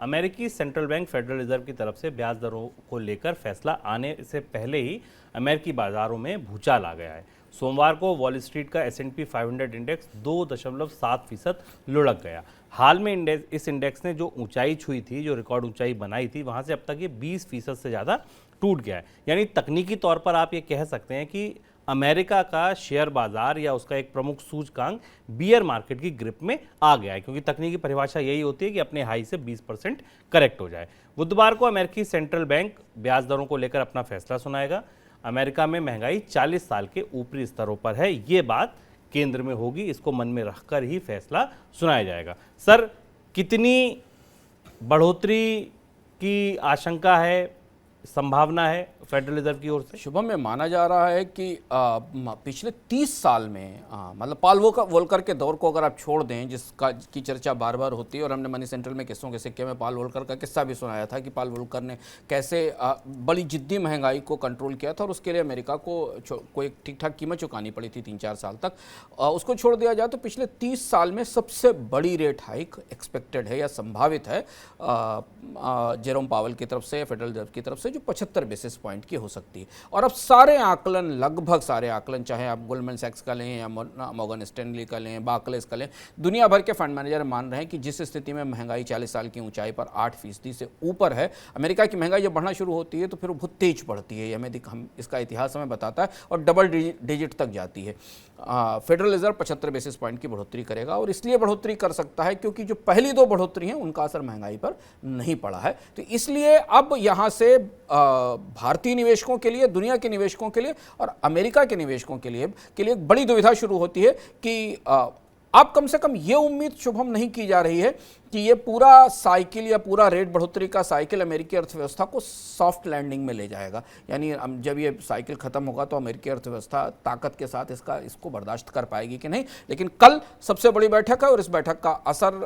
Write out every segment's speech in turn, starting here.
अमेरिकी central bank federal reserve की तरफ से ब्याज दरों को लेकर फैसला आने से पहले ही अमेरिकी बाजारों में भूचाल आ गया है। सोमवार को वॉल स्ट्रीट का S&P 500 इंडेक्स 2.7% लुढ़क गया। हाल में इस इंडेक्स ने जो ऊंचाई छुई थी, जो रिकॉर्ड ऊंचाई बनाई थी, वहां से अब तक ये 20% से ज़्यादा टूट गया है। यानी तकनीकी तौर पर आप ये कह सकते हैं कि अमेरिका का शेयर बाजार या उसका एक प्रमुख सूचकांक बियर मार्केट की ग्रिप में आ गया है, क्योंकि तकनीकी परिभाषा यही होती है कि अपने हाई से 20% करेक्ट हो जाए। बुधवार को अमेरिकी सेंट्रल बैंक ब्याज दरों को लेकर अपना फैसला सुनाएगा। अमेरिका में महंगाई 40 साल के ऊपरी स्तरों पर है, ये बात केंद्र में होगी, इसको मन में रखकर ही फैसला सुनाया जाएगा। सर, कितनी बढ़ोतरी की आशंका है, संभावना है फेडरल रिजर्व की ओर से? शुभम, में माना जा रहा है कि पिछले 30 साल में मतलब पाल वोल्कर के दौर को अगर आप छोड़ दें, जिसका की चर्चा बार बार होती है, और हमने मनी सेंट्रल में किस्सों के सिक्के में पाल वोल्कर का किस्सा भी सुनाया था कि पाल वोल्कर ने कैसे बड़ी जिद्दी महंगाई को कंट्रोल किया था और उसके लिए अमेरिका को एक ठीक ठाक कीमत चुकानी पड़ी थी 3-4 साल तक। उसको छोड़ दिया जाए तो पिछले 30 साल में सबसे बड़ी रेट हाइक एक्सपेक्टेड है या संभावित है जेरोम पावेल की तरफ से, फेडरल रिजर्व की तरफ से, जो 75 बेसिस पॉइंट की हो सकती है। और अब सारे आकलन, लगभग सारे आकलन, चाहे आप गोल्डमैन सैक्स का लें या मॉर्गन स्टैनली का लें, बार्कलेस का लें, दुनिया भर के फंड मैनेजर मान रहे हैं कि जिस स्थिति में महंगाई 40 साल की ऊंचाई पर 8% से ऊपर है, अमेरिका की महंगाई जब बढ़ना शुरू होती है तो फिर वो बहुत तेज बढ़ती है, हम इसका इतिहास हमें बताता है, और डबल डिजिट तक जाती है। फेडरल रिजर्व 75 बेसिस पॉइंट की बढ़ोतरी करेगा, और इसलिए बढ़ोतरी कर सकता है क्योंकि जो पहली 2 बढ़ोतरी हैं उनका असर महंगाई पर नहीं पड़ा है। तो इसलिए अब यहां से भारतीय निवेशकों के लिए, दुनिया के निवेशकों के लिए और अमेरिका के निवेशकों के लिए एक बड़ी दुविधा शुरू होती है कि अब कम से कम ये उम्मीद शुभम नहीं की जा रही है कि ये पूरा साइकिल या पूरा रेट बढ़ोतरी का साइकिल अमेरिकी अर्थव्यवस्था को सॉफ्ट लैंडिंग में ले जाएगा। यानी जब ये साइकिल खत्म होगा तो अमेरिकी अर्थव्यवस्था ताकत के साथ इसको बर्दाश्त कर पाएगी कि नहीं। लेकिन कल सबसे बड़ी बैठक है और इस बैठक का असर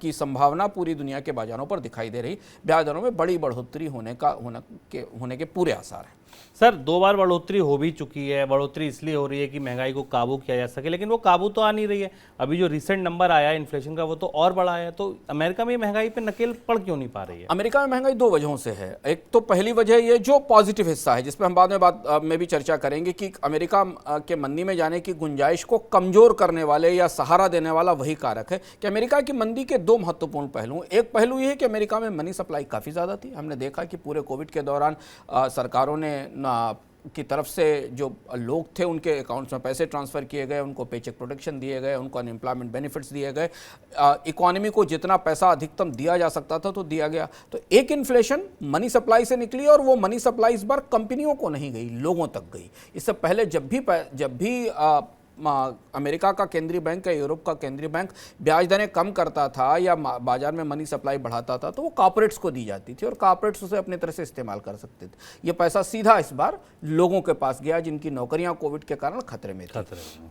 की संभावना पूरी दुनिया के बाजारों पर दिखाई दे रही। ब्याज दरों में बड़ी बढ़ोतरी होने के पूरे आसार हैं। सर, 2 बार बढ़ोतरी हो भी चुकी है। बढ़ोतरी इसलिए हो रही है कि महंगाई को काबू किया जा सके, लेकिन वो काबू तो आ नहीं रही है। अभी जो रिसेंट नंबर आया है इन्फ्लेशन का, वो तो और बड़ा है। तो अमेरिका में महंगाई पे नकेल पड़ क्यों नहीं पा रही है? अमेरिका में महंगाई 2 वजहों से है। एक तो पहली वजह ये जो पॉजिटिव हिस्सा है, जिस पर हम बाद में भी चर्चा करेंगे, कि अमेरिका के मंदी में जाने की गुंजाइश को कमजोर करने वाले या सहारा देने वाला वही कारक है कि अमेरिका की मंदी के 2 महत्वपूर्ण पहलू। एक पहलू ये है कि अमेरिका में मनी सप्लाई काफ़ी ज़्यादा थी। हमने देखा कि पूरे कोविड के दौरान सरकारों ने की तरफ से जो लोग थे उनके अकाउंट्स में पैसे ट्रांसफ़र किए गए, उनको पेचेक प्रोटेक्शन दिए गए, उनको अनएम्प्लॉयमेंट बेनिफिट्स दिए गए, इकोनॉमी को जितना पैसा अधिकतम दिया जा सकता था तो दिया गया। तो एक इन्फ्लेशन मनी सप्लाई से निकली, और वो मनी सप्लाई इस बार कंपनियों को नहीं गई, लोगों तक गई। इससे पहले जब भी अमेरिका का केंद्रीय बैंक या यूरोप का केंद्रीय बैंक ब्याज दरें कम करता था या बाजार में मनी सप्लाई बढ़ाता था तो वो कॉर्पोरेट्स को दी जाती थी और कॉर्पोरेट्स उसे अपनी तरह से इस्तेमाल कर सकते थे। ये पैसा सीधा इस बार लोगों के पास गया जिनकी नौकरियां कोविड के कारण खतरे में थी।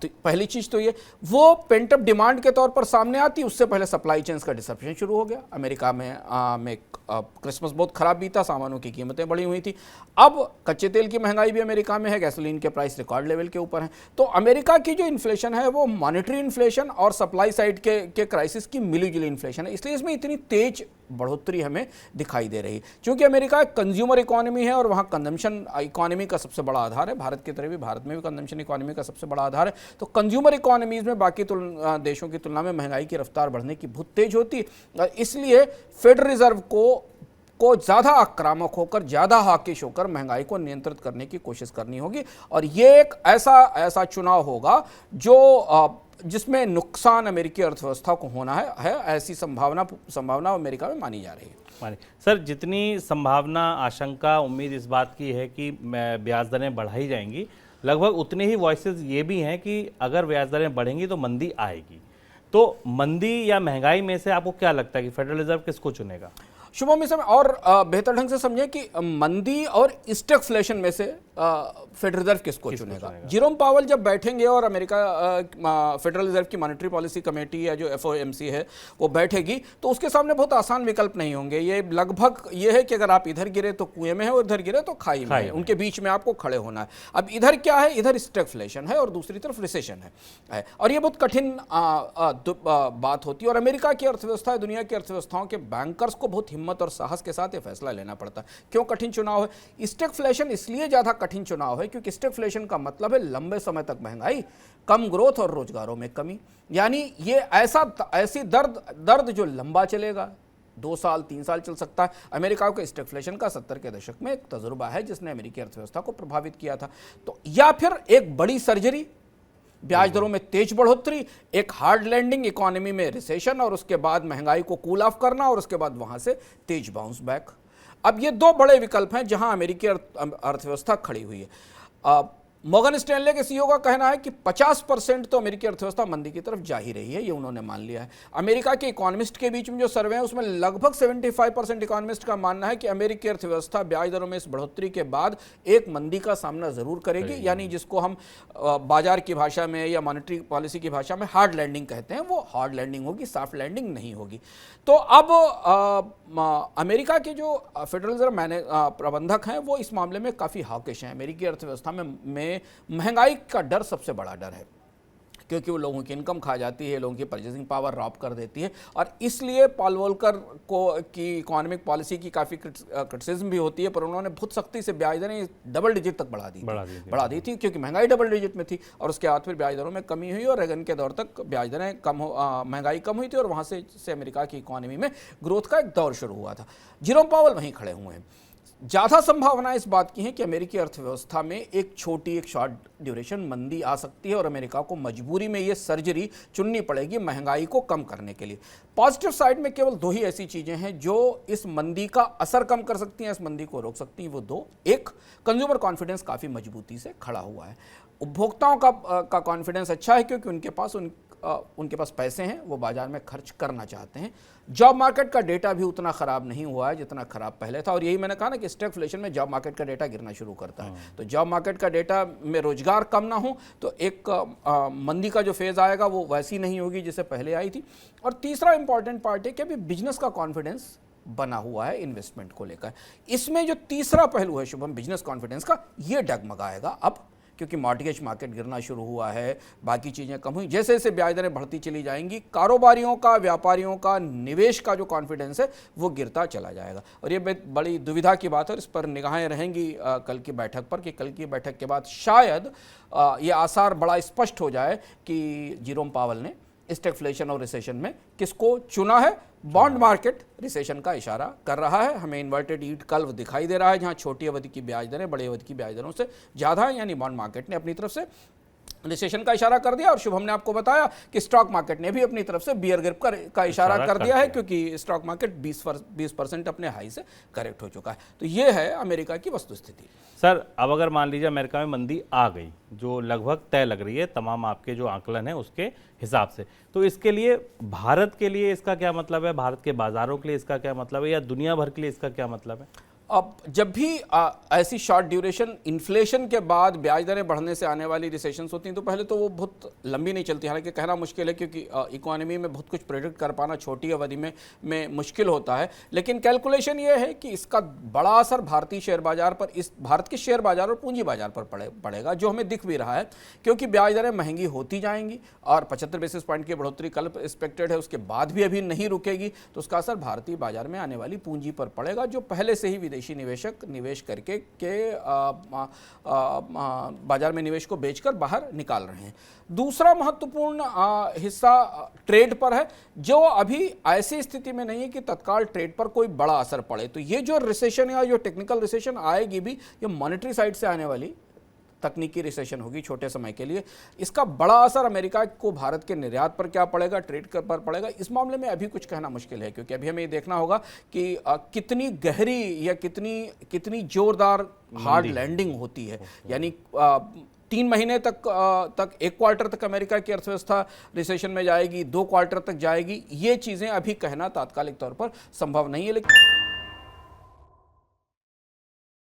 तो पहली चीज तो ये वो पेंटअप डिमांड के तौर पर सामने आती, उससे पहले सप्लाई चेन्स का डिसरप्शन शुरू हो गया। अमेरिका में क्रिसमस बहुत खराब बीता, सामानों की कीमतें बढ़ी हुई थी। अब कच्चे तेल की महंगाई भी अमेरिका में है, गैसोलीन के प्राइस रिकॉर्ड लेवल के ऊपर हैं। तो अमेरिका की जो इन्फ्लेशन है वो मॉनेटरी इन्फ्लेशन और सप्लाई साइड के क्राइसिस की मिलीजुली इन्फ्लेशन है, इसलिए इसमें इतनी तेज बढ़ोतरी हमें दिखाई दे रही है। क्योंकि अमेरिका एक कंज्यूमर इकोनॉमी है और वहाँ कंजम्पशन इकोनॉमी का सबसे बड़ा आधार है। भारत की तरह भी भारत में भी कंजम्पशन इकोनॉमी का सबसे बड़ा आधार है। तो कंज्यूमर इकोनॉमीज में बाकी देशों की तुलना में महंगाई की रफ्तार बढ़ने की बहुत तेज होती है। इसलिए फेडरल रिजर्व को ज़्यादा आक्रामक होकर, ज़्यादा हॉकिश होकर महंगाई को नियंत्रित करने की कोशिश करनी होगी। और ये एक ऐसा चुनाव होगा जिसमें नुकसान अमेरिकी अर्थव्यवस्था को होना है। ऐसी संभावना अमेरिका में मानी जा रही है। सर, जितनी संभावना, आशंका, उम्मीद इस बात की है कि ब्याज दरें बढ़ाई जाएंगी, लगभग उतने ही वॉइसेस ये भी हैं कि अगर ब्याज दरें बढ़ेंगी तो मंदी आएगी। तो मंदी या महंगाई में से आपको क्या लगता है कि फेडरल रिजर्व किसको चुनेगा? शुभम, इसमें और बेहतर ढंग से समझें कि मंदी और स्टैगफ्लेशन में से फेडरल रिजर्व किसको चुनेगा। जेरोम पावेल जब बैठेंगे और अमेरिका फेडरल रिजर्व की मॉनेटरी पॉलिसी कमेटी या जो FOMC है वो बैठेगी, तो उसके सामने बहुत आसान विकल्प नहीं होंगे। ये लगभग ये है कि अगर आप इधर गिरे तो कुएं में है और इधर गिरे तो खाई में है, उनके बीच में आपको खड़े होना है। अब इधर क्या है, इधर स्टैगफ्लेशन है और दूसरी तरफ रिसेशन है और ये बहुत कठिन बात होती है। और अमेरिका की अर्थव्यवस्था दुनिया की अर्थव्यवस्थाओं के बैंकर्स को बहुत हिम्मत और साहस के साथ ये फैसला लेना पड़ता है। क्यों कठिन चुनाव है? स्टैगफ्लेशन इसलिए ज़्यादा कठिन चुनाव है क्योंकि स्टैगफ्लेशन का मतलब है लंबे समय तक महंगाई, कम ग्रोथ और रोजगारों में कमी। यानी ये ऐसी दर्द जो लंबा चलेगा, 2 साल 3 साल चल सकता है। अमेरिका के स्टैगफ्लेशन का 70 के दशक में एक तजुर्बा है जिसने अमेरिकी अर्थव्यवस्था को प्रभावित किया था। तो या फिर एक बड़ी सर्जरी, ब्याज दरों में तेज बढ़ोतरी, एक हार्ड लैंडिंग, इकोनॉमी में रिसेशन और उसके बाद महंगाई को कूल ऑफ करना और उसके बाद वहां से तेज बाउंस बैक। अब ये 2 बड़े विकल्प हैं जहां अमेरिकी अर्थव्यवस्था खड़ी हुई है। मॉर्गन स्टैनले के सीईओ का कहना है कि 50% तो अमेरिकी अर्थव्यवस्था मंदी की तरफ जा ही रही है, ये उन्होंने मान लिया है। अमेरिका के इकोनॉमिस्ट के बीच में जो सर्वे है उसमें लगभग 75% इकोनॉमिस्ट का मानना है कि अमेरिकी अर्थव्यवस्था ब्याज दरों में इस बढ़ोतरी के बाद एक मंदी का सामना जरूर करेगी, यानी जिसको हम बाजार की भाषा में या मॉनेटरी पॉलिसी की भाषा में हार्ड लैंडिंग कहते हैं, वो हार्ड लैंडिंग होगी, सॉफ्ट लैंडिंग नहीं होगी। तो अब अमेरिका के जो फेडरल रिजर्व प्रबंधक हैं वो इस मामले में काफ़ी हॉकिश हैं। अमेरिकी अर्थव्यवस्था में महंगाई का डर सबसे बड़ा डर है क्योंकि वो लोगों की इनकम खा जाती है, लोगों की परचेसिंग पावर रॉब कर देती है, और इसलिए पॉल वोल्कर की इकोनॉमिक पॉलिसी की काफ़ी क्रिटिसिज्म भी होती है, पर उन्होंने बहुत सख्ती से ब्याज दरें डबल डिजिट तक बढ़ा दी थी क्योंकि महंगाई डबल डिजिट में थी, और उसके बाद फिर ब्याज दरों में कमी हुई और रेगन के दौर तक ब्याज दरें महंगाई कम हुई थी और वहाँ से अमेरिका की इकोनॉमी में ग्रोथ का एक दौर शुरू हुआ था। जेरोम पावेल वहीं खड़े हुए हैं। ज़्यादा संभावना इस बात की है कि अमेरिकी अर्थव्यवस्था में एक शॉर्ट ड्यूरेशन मंदी आ सकती है और अमेरिका को मजबूरी में ये सर्जरी चुननी पड़ेगी महंगाई को कम करने के लिए। पॉजिटिव साइड में केवल 2 ही ऐसी चीज़ें हैं जो इस मंदी का असर कम कर सकती हैं, इस मंदी को रोक सकती हैं। वो 2, एक, कंज्यूमर कॉन्फिडेंस काफ़ी मजबूती से खड़ा हुआ है। उपभोक्ताओं का कॉन्फिडेंस अच्छा है क्योंकि उनके पास पैसे हैं, वो बाजार में खर्च करना चाहते हैं। जॉब मार्केट का डेटा भी उतना ख़राब नहीं हुआ है जितना ख़राब पहले था, और यही मैंने कहा ना कि स्टैगफ्लेशन में जॉब मार्केट का डेटा गिरना शुरू करता है। तो जॉब मार्केट का डेटा में रोजगार कम ना हो तो एक मंदी का जो फेज़ आएगा वो वैसी नहीं होगी जैसे पहले आई थी। और तीसरा इंपॉर्टेंट पार्ट है कि अभी बिजनेस का कॉन्फिडेंस बना हुआ है इन्वेस्टमेंट को लेकर। इसमें जो तीसरा पहलू है शुभम, बिजनेस कॉन्फिडेंस का, ये डगमगाएगा अब, क्योंकि मॉर्गेज मार्केट गिरना शुरू हुआ है, बाकी चीज़ें कम हुई। जैसे जैसे ब्याज दरें बढ़ती चली जाएंगी, कारोबारियों का, व्यापारियों का, निवेश का जो कॉन्फिडेंस है वो गिरता चला जाएगा। और ये बड़ी दुविधा की बात है, इस पर निगाहें रहेंगी कल की बैठक पर कि कल की बैठक के बाद शायद ये आसार बड़ा स्पष्ट हो जाए कि जेरोम पावेल ने स्टैगफ्लेशन और रिसेशन में किसको चुना है। बॉन्ड मार्केट रिसेशन का इशारा कर रहा है, हमें इन्वर्टेड यील्ड कर्व दिखाई दे रहा है जहां छोटी अवधि की ब्याज दरें बड़ी अवधि की ब्याज दरों से ज़्यादा है, यानी बॉन्ड मार्केट ने अपनी तरफ से रिसेशन का इशारा कर दिया। और शुभम ने आपको बताया कि स्टॉक मार्केट ने भी अपनी तरफ से बियर ग्रिप का इशारा कर दिया है क्योंकि स्टॉक मार्केट 20% अपने हाई से करेक्ट हो चुका है। तो ये है अमेरिका की वस्तुस्थिति। सर, अब अगर मान लीजिए अमेरिका में मंदी आ गई, जो लगभग तय लग रही है तमाम आपके जो आंकलन है उसके हिसाब से, तो इसके लिए भारत के लिए इसका क्या मतलब है, भारत के बाजारों के लिए इसका क्या मतलब है, या दुनिया भर के लिए इसका क्या मतलब है? अब जब भी ऐसी शॉर्ट ड्यूरेशन इन्फ्लेशन के बाद ब्याज दरें बढ़ने से आने वाली रिसेशंस होती हैं तो पहले तो वो बहुत लंबी नहीं चलती, हालांकि कहना मुश्किल है क्योंकि इकोनॉमी में बहुत कुछ प्रेडिक्ट कर पाना छोटी अवधि में मुश्किल होता है। लेकिन कैलकुलेशन ये है कि इसका बड़ा असर भारतीय शेयर बाजार पर, इस भारत के शेयर बाजार और पूंजी बाजार पर पड़ेगा, जो हमें दिख भी रहा है क्योंकि ब्याज दरें महंगी होती जाएंगी और 75 बेसिस पॉइंट की बढ़ोतरी कल एक्सपेक्टेड है, उसके बाद भी अभी नहीं रुकेगी, तो उसका असर भारतीय बाजार में आने वाली पूंजी पर पड़ेगा जो पहले से ही विदेशी निवेशक निवेश करके बाजार में निवेश को बेचकर बाहर निकाल रहे हैं। दूसरा महत्वपूर्ण हिस्सा ट्रेड पर है, जो अभी ऐसी स्थिति में नहीं है कि तत्काल ट्रेड पर कोई बड़ा असर पड़े। तो ये जो रिसेशन या जो टेक्निकल रिसेशन आएगी भी, ये मॉनेटरी साइड से आने वाली तकनीकी रिसेशन होगी छोटे समय के लिए। इसका बड़ा असर अमेरिका को भारत के निर्यात पर क्या पड़ेगा, ट्रेड पर पड़ेगा, इस मामले में अभी कुछ कहना मुश्किल है क्योंकि अभी हमें ये देखना होगा कि कितनी गहरी या कितनी जोरदार हार्ड लैंडिंग होती है। यानी 3 महीने तक 1 क्वार्टर तक अमेरिका की अर्थव्यवस्था रिसेशन में जाएगी, 2 क्वार्टर तक जाएगी, ये चीज़ें अभी कहना तात्कालिक तौर पर संभव नहीं है। लेकिन